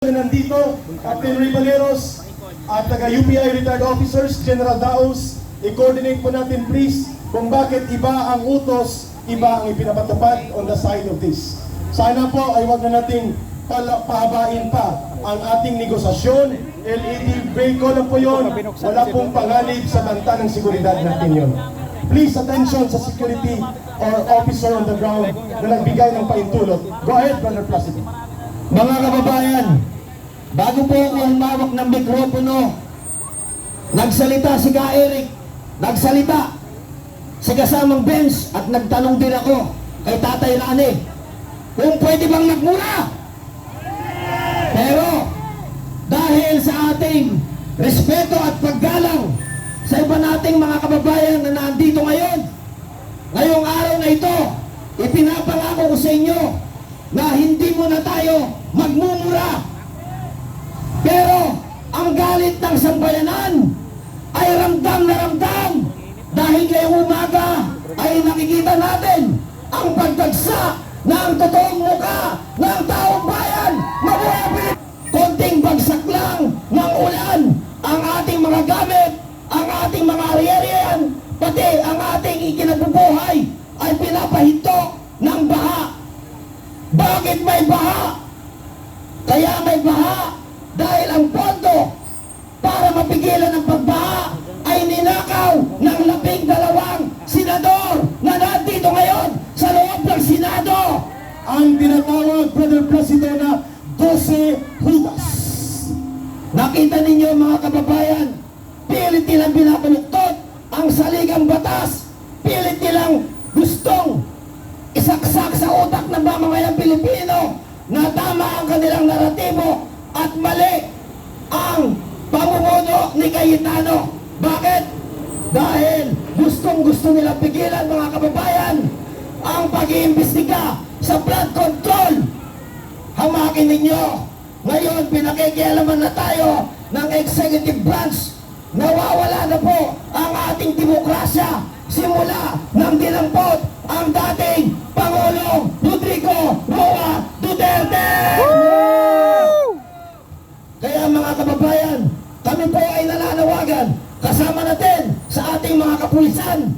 na nandito, Captain Rivaneros at taga-UPI retired officers, General Daos, i-coordinate po natin please kung bakit iba ang utos, iba ang ipinapatupad on the side of this. Sana po ay wag na nating pahabain pa ang ating negosasyon. LED vehicle na po yun, wala pong panganib sa banta ng seguridad natin yun. Please attention sa security or officer on the ground na nagbigay ng paintulot. Go ahead, Brother Placido. Mga kababayan, bago po ako humawak ng mikropono, nagsalita si Ka Eric, nagsalita si kasamang Benz at nagtanong din ako kay Tatay Rane kung pwede bang magmura. Pero dahil sa ating respeto at paggalang sa iba nating mga kababayan na nandito ngayon, ngayong araw na ito, ipinapangako ko sa inyo na hindi muna tayo magmumura. Pero ang galit ng sambayanan ay ramdam na ramdam dahil ngayong umaga ay nakikita natin ang pagdagsa ng totoong muka ng taong bayan. Mabuhay ang Pilipinas! Konting bagsak lang ng ulan, ang ating mga gamit, ang ating mga ari-arian, pati ang ating ikinabubuhay ay pinapahinto ng baha. Bakit may baha? Kaya may baha dahil ang pondo para mapigilan ang pagbaha ay ninakaw ng 12 senador na nandito ngayon sa loob ng Senado. Ang tinatawag, Brother Placido, na 12 Judas. Nakita ninyo mga kababayan, pilit nilang binabaluktot ang saligang batas, pilit nilang gustong isaksak sa utak ng mamamayang Pilipino na tama ang kanilang naratibo at mali ang pamumuno ni Cayetano. Bakit? Dahil gustong-gusto nilang pigilan mga kababayan ang pag-iimbestiga sa flood control. Hamakin ninyo, ngayon pinakikialaman na tayo ng executive branch. Nawawala na po ang ating demokrasya simula nang dinampot ang dating Pangulong Rodrigo Roa Duterte! Kaya mga kababayan, kami po ay nananawagan kasama natin sa ating mga kapulisan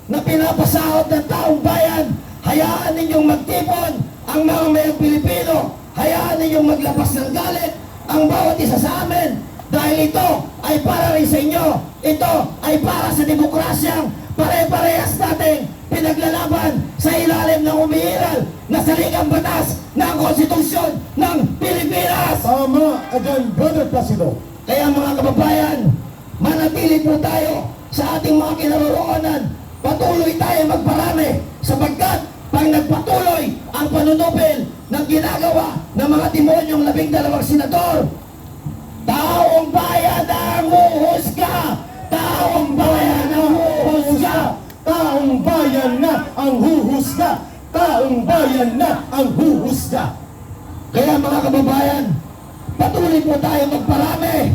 na pinapasahod ng taong bayan. Hayaan ninyong magtipon ang mga mayang Pilipino. Hayaan ninyong maglabas ng galit ang bawat isa sa amin. Dahil ito ay para rin sa inyo. Ito ay para sa demokrasyang pare-parehas nating pinaglalaban sa ilalim ng umiiral na saligang batas ng konstitusyon ng Pilipinas. Tama ka dyan, Brother Placido. Kaya mga kababayan, manatili po tayo sa ating mga kinaroroonan. Patuloy tayo magparami sapagkat pag nagpatuloy ang panunupil ng ginagawa ng mga demonyong 12 senador, taong bayan ang huhusga! Taong bayan ang huhusga! Taong bayan na ang huhusga! Taong bayan na ang huhusga! Kaya mga kababayan, patuloy po tayo magparami.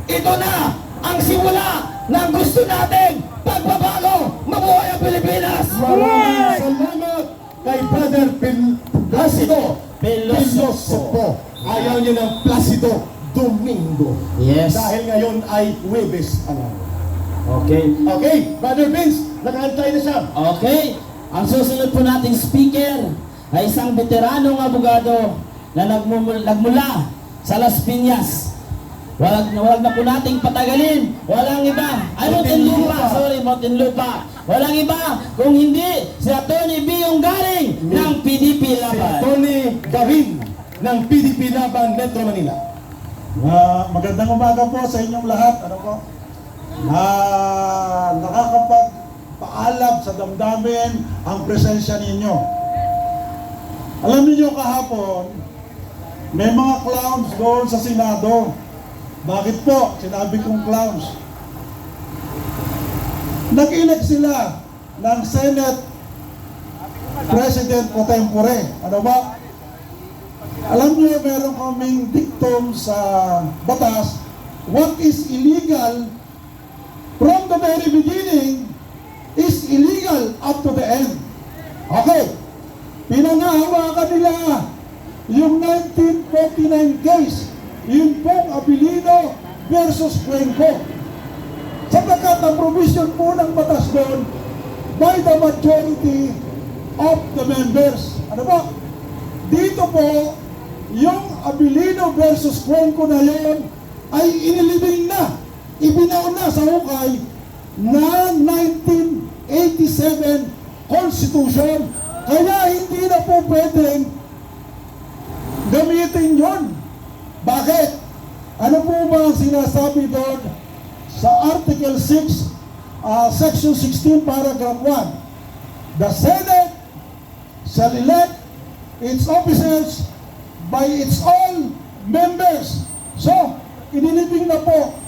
Ito na ang simula ng gusto nating pagbabago. Mabuhay ang Pilipinas! Maraming salamat kay Brother Placido Pilosopo. Ayaw niya ng Placido Domingo. Yes. Dahil ngayon ay Huwebes pa lang. Okay. Okay, Brother Vince, nakaantay na siya. Okay. Ang susunod po nating speaker ay isang veteranong abogado na nagmula sa Las Piñas. Walang na po nating patagalin. Walang iba. Ay, Muntinlupa. Sorry, Muntinlupa. Walang iba kung hindi si Atty. Biyong Galing ng PDP Si Laban. Tony Gavin ng PDP Laban, Metro Manila. Magandang umaga po sa inyong lahat. Ano po? Nakakapagpaalam sa damdamin ang presensya ninyo. Alam niyo kahapon, may mga clowns doon sa Senado. Bakit po? Sinabi kong clowns. Nag-elect sila ng Senate President pro tempore. Ano ba? Alam niyo, meron kaming dictum sa batas, what is illegal from the very beginning is illegal up to the end. Okay. Pinangahawakan nila yung 1949 case yun pong Abilino versus Cuenco. Sapagkat ang provision po ng batas doon by the majority of the members. Ano po? Dito po, yung Abilino versus Cuenco na yun ay inilibing na, ibinaon na sa hukay na 1987 Constitution. Kaya hindi na po pwedeng gamitin yon. Bakit? Ano po ba ang sinasabi doon sa Article 6, Section 16, Paragraph 1? The Senate shall elect its officers by its own members. So, inilibing na po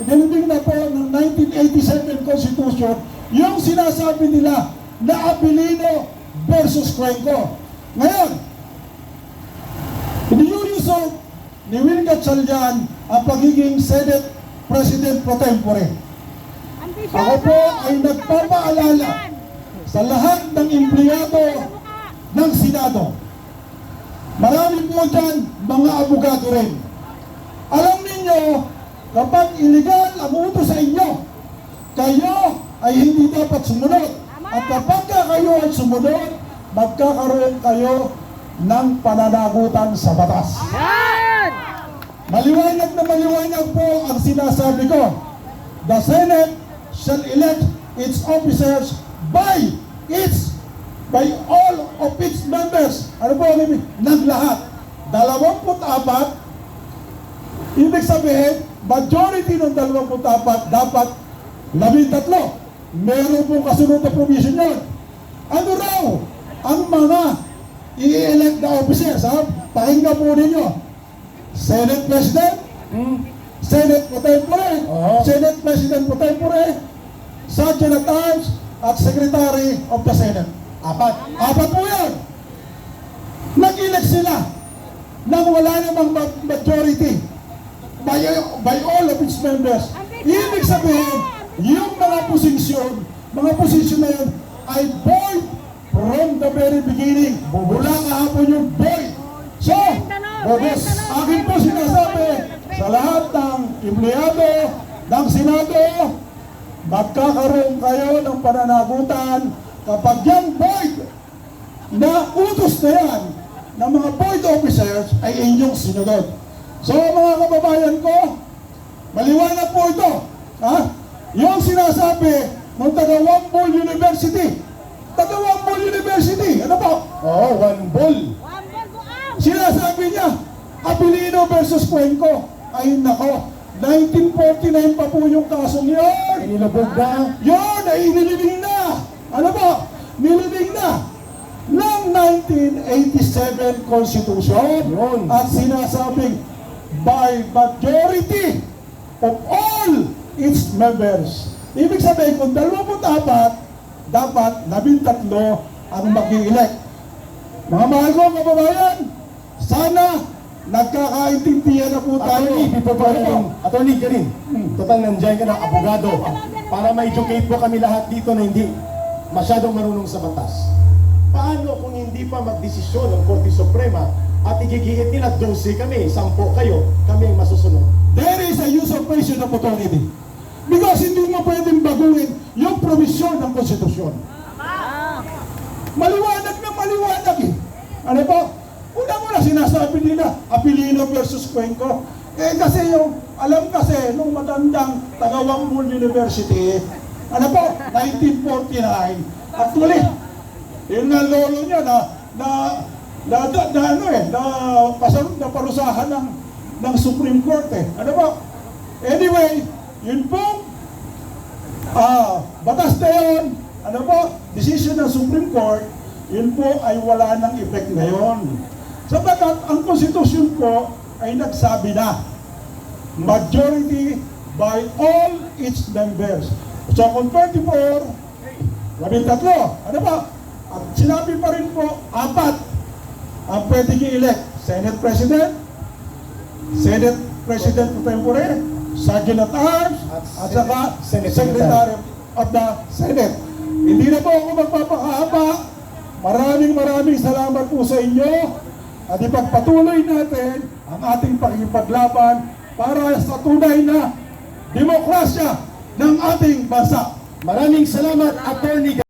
ng 1987 Constitution yung sinasabi nila na Abilino versus Cuenco. Ngayon, iniuusog ni Will Gatchalian ang pagiging Senate President pro tempore. Ako po ay nagpapaalala sa lahat ng empleyado ng Senado. Marami po dyan mga abogado rin. Alam ninyo, kapag illegal ang utos sa inyo, kayo ay hindi dapat sumunod. At kapag kayo ay sumunod, magkakaroon kayo ng pananagutan sa batas. Maliwanag na maliwanag po ang sinasabi ko. The Senate shall elect its officers by all of its members. Ano po ang ibig? Naglahat. 24. Ibig sabihin, majority ng 24 dapat 13. Meron pong kasunod na provision yun. Ano raw ang mga i-elect na officers? Ha? Pakinggan po ninyo. Senate President, Senate pro tempore, Senate President pro tempore, Sergeant at Arms, at Secretary of the Senate. Apat po yan. Nag-elect sila nang wala namang majority by all of its members. Ibig sabihin, yung mga posisyon na yun ay void from the very beginning. Mula kahapon yung void. So, akin po sinasabi sa lahat ng empleyado ng Senado, magkakaroon kayo ng pananagutan kapag yung void na utos na yan ng mga void officers ay inyong sinunod. So mga kababayan ko, maliwanag po ito. Ha? Yung sinasabi ng taga Wambol University. Taga Wambol University. Ano po? Wambol. Sinasabi niya, Abilino versus Cuenco. Ay nako, 1949 pa po yung kasong yun. Inilabog na. Yun ay inilibing na. Ano po? Nilibing na ng 1987 Constitution. Yun. At sinasabing by majority of all its members. Ibig sabihin, kung 24, dapat 13 ang mag-i-elect. Mga mahal ko, kababayan, sana nagkakaintindihan na po tayo. Attorney ka rin. Total nandiyan ka ng abogado. Para ma-educate po kami lahat dito na hindi masyadong marunong sa batas. Paano kung hindi pa magdesisyon ng Korte Suprema at igigiit nila 12 kami, 10 kayo, kami ang masusunod? There is a usurpation of authority. Because hindi mo pwedeng baguhin yung provision ng konstitusyon. Maliwanag na maliwanag eh. Ano po? Una-una sinasabi nila, Abilino versus Cuenco. Kasi yung, alam kasi, nung matandang taga Wambol University, ano po, 1949, actually, yun nga lolo niya na parusahan ng Supreme Court eh. Ano po? Anyway, yun po, batas na yun, ano po, decision ng Supreme Court, yun po ay wala ng effect ngayon. Sabagat ang konstitusyon po ay nagsabi na majority by all its members. So kung 24, 13, ano ba? At sinabi pa rin po, 4 ang pwedeng i-elect. Senate President, Senate President pro tempore, Sergeant at Arms, at saka Secretary of the Senate. Hindi na po ako magpapakahaba. Maraming salamat po sa inyo. At ipagpatuloy natin ang ating pakikipaglaban para sa tunay na demokrasya ng ating bansa. Maraming salamat, Attorney